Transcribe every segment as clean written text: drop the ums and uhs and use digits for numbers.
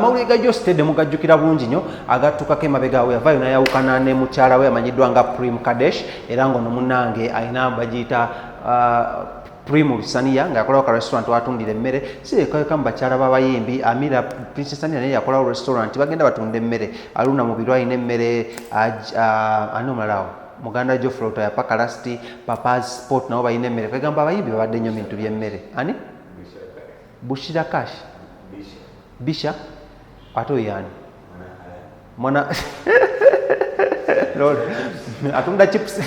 mawulire ga Jostede mugajjukira bulungi nnyo agattukako emabega we yavaayo n'ayawukana ne mukyala we amanyiddwa nga Prim Kadesh era ng'ono munnange alina bagiyita Prim Sania ng'akolawo ka restaurant watundira emmere sirekayoka mu bakyala b'abayimbi Amira Princess Sania naye yakolawo restaurant bagenda batunda emmere Aluna mu birwa alina emmere ani omulalawo muganda Jofrota ya Pakalasti Papa's Sport nabo balina emmere kwegamba abayimbi babadde nnyo bintu by'emmere ani Bushira Cash Bisha ate yani mwana lol atunda chips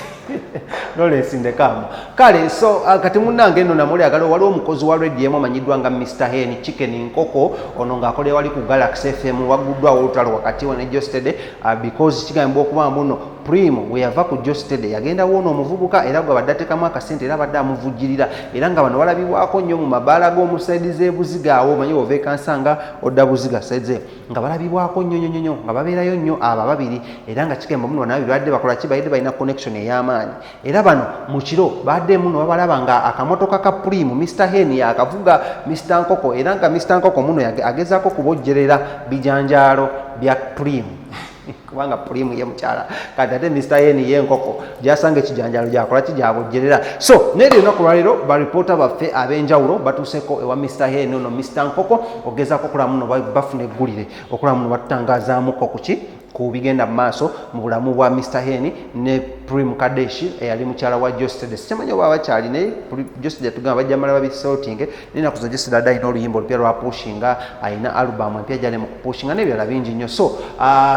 lole sindekamo kale so kati munnange nno namuli agalo waliwo omukozi wa radio emu amanyiddwa nga Mr. Hen Chicken Nkoko ono ng'akole wali ku Galaxy FM waguddwawo olutalo wakati wa ne Jostede because kigambibwa okuba muno Prim we yava ku Jostede yagenda wono omuvubuka era gwe baddatekamu akasente era badde amuvujjirira era nga bano balabibwako nnyo mu mabaala g'omusaidize ebuziga awo omanyi ova ekansanga odda buziga saize nga balabibwako nnyo nga babeerayo nnyo abo ababiri era nga kigamba muno nawe badde bakola ki bayidde balina connection ey'amaanyi era bano mu kiro badde muno babalaba nga akamotoka ka Prim Mr. Hen yakavuga Mr. Nkoko era nga Mr. Nkoko muno agezaako kubojjerera bijanjaalo bya Prim kubanga Prim ye mukyala kati ate Mr. Hen ye Nkoko gyasanga ekijanjalo gyakola kijabojjerera so neri olunaku lwaleero baripoota baffe ab'enjawulo batuuseko ewa Mr. Hen ono Mr. Nkoko ogezaako okulaba muno bafuna eggulire okulaba muno batutangazaamuko kuki ku bigenda mu maaso mu bulamu bwa Mr. Hen ne Prim Kadesh eyali mukyala wa Jostede sikimanyi oba bakyali naye Jostede tugamba bajja mala babisorting n'ennaku za Jostede adda alina oluyimba olupya lwa pushinga alina alubamu empya gyali mu kupushinga n'ebirala bingi nnyo so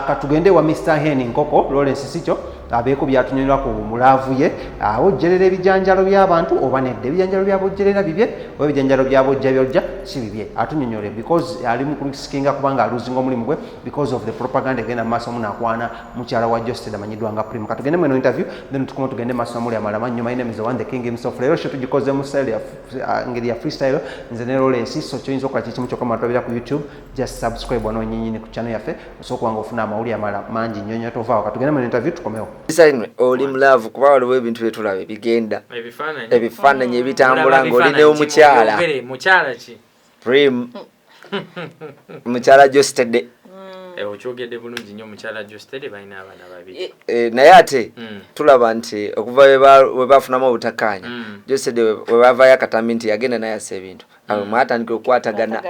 katugende wa Mr. Hen Nkoko Lawrence sikyo abeeko byatunyonera ku mulaavu ye awojjerera ebijanjalo by'abantu oba nedde ebijanjalo byabojjerera bibye oba ebijanjalo byabojja byojja si bibye atunyonyole because ali mu kurisikinga kubanga aluzinga omulimu gwe because of the propaganda egenda mu maaso munakwana mukyala wa Jostede amanyiddwa nga Prim katugende mweno interview then tukoma tugende maaso muli amalama nnyo my name is One the King himself leero sho tugikoze mu style ya ngeri ya freestyle nze ne Lawrence so kyoyinza okukola kikimu kyokka mwatwabira ku YouTube just subscribe ono nyinyini ku channel yaffe osooka wanga ofuna amawuli amala mangi nnyo tovaawo katugende mweno interview tukomewo Bisainwe oli mlaavu kuba waliwo ebintu byetulaba bigenda ebifaananyi ebitambula ng'oli ne omukyala Prim mukyala Jostede okyogedde bulungi nnyo mukyala Jostede balina abaana babiri naye ate tulaba nti okuva we bafunamu obutakkaanya Jostede we bavaayo akatambi nti yagenda naye assa ebintu abo mwatandika okukwatagana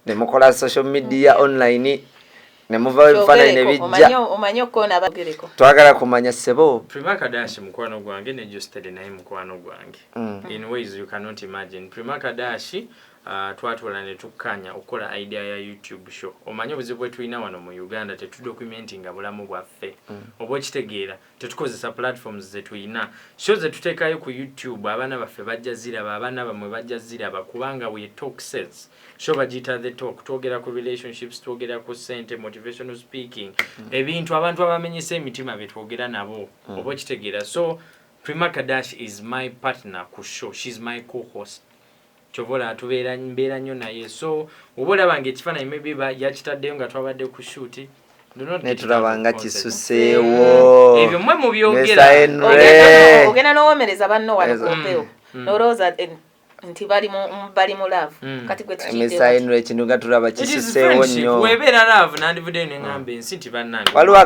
ne mukola social media online nemuva ebifaananyi ne bijja omanyi okkoona abagereko twagala kumanya ssebo Prim Kadesh mukwano gwange ne Jostede naye mukwano gwange in ways you cannot imagine Prim Kadesh twatwala ne tukkanya okukola idea ya YouTube show omanyi obuzibu bwe tulina wano mu Uganda tetudocumentinga bulamu bwaffe oba okitegeera tetukozesa platforms ze tulina show ze tuteekayo ku YouTube abaana baffe bajja ziraba abaana bamwe bajja ziraba kubanga we talk sets show bagiyita the talk twogera ku relationships twogera ku sente motivational speaking ebintu abantu abamenyesa emitima betwogera nabo oba okitegeera so Prim Kadesh is my partner ku show she's my co-host chovola atubeera mbeera nnyo naye so oba olabanga ekifaananyi maybe yakitaddeyo nga twabadde ku shoot netulabanga kisuseewo ebyo mmwe mubyogera ogenda n'owomereza banno wano kumpewo n'olowooza nti bali mu love kati gwe tukimisayinula ekintu nga tulaba kisuseewo nnyo webeera love nandivuddeyo ne ŋŋamba ensi nti bannange waliwo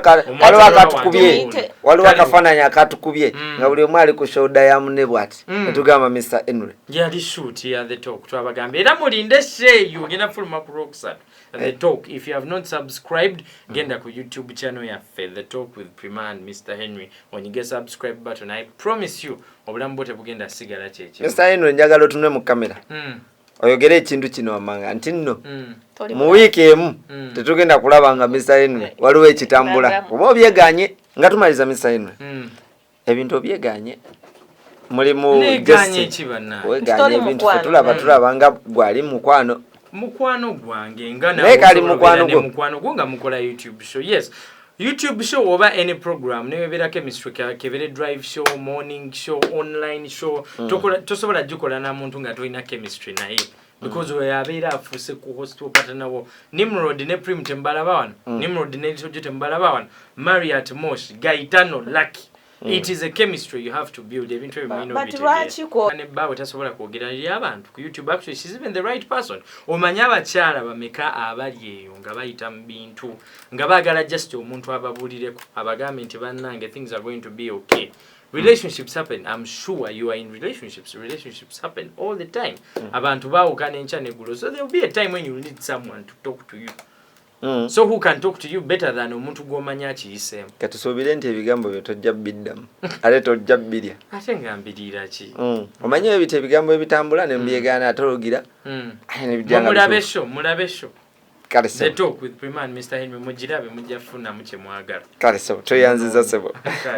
akafaananyi akatukubye nga buli omu ali ku shoulda ya munne bw'ati netugamba Mr. Henry yali shoot ya the talk twabagamba era mulinde sheeyo ogenda fuluma ku Rockstar the talk if you have not subscribed genda ku YouTube channel yaffe the talk with Prim and Mr. Henry when you get subscribe button I promise you obulamu bwote bugenda sigala kyekyo Mr. Henry njagala otunule mu kamera oyogere ekintu kino amanga nti nno mu wiiki emu tetugenda kulaba nga Mr. Henry waliwo ekitambula oba obyeganye nga tumaliza Mr. Henry ebintu obyeganye mulimu weganye ebintu tulaba nga gwali mukwano gwange nga mukwano gwo nga mukola YouTube show yes YouTube show oba any program nebeera chemistry kebere drive show morning show online show tosobola gikola na muntu nga tolina chemistry naye because we abeera afuse ku host opata nawo Nimrod ne Prim tembalaba wano Nimrod ne Sojo tembalaba wano Marriott Mosh Gaitano Lucky It is a chemistry you have to build. But lwakiko ne bawe tasobola kwogera eri abantu ku YouTube. Actually, she's even the right person. Omanya abakyala bameka abali eyo nga bayita mu bintu nga baagala just omuntu ababulireko abagambe nti bannange things are going to be okay. Relationships happen. I'm sure you are in relationships. Relationships happen all the time. Abantu baawukana enkya neggulo. So there will be a time when you need someone to talk to you. So who can talk to you better than omuntu gw'omanya akiyiseemu? Katusuubire nti ebigambo byo tojja biddamu ate tojja birya. Ate nga mbiriira ki? Omanyi ebyo ebigambo ebitambula ne mbyegaana atologira. Mulabe sho. Kale so. The talk with Prima and Mr. Henry mugirabe mujja funa muche mwagala. Kale so. Toyanziza sebo.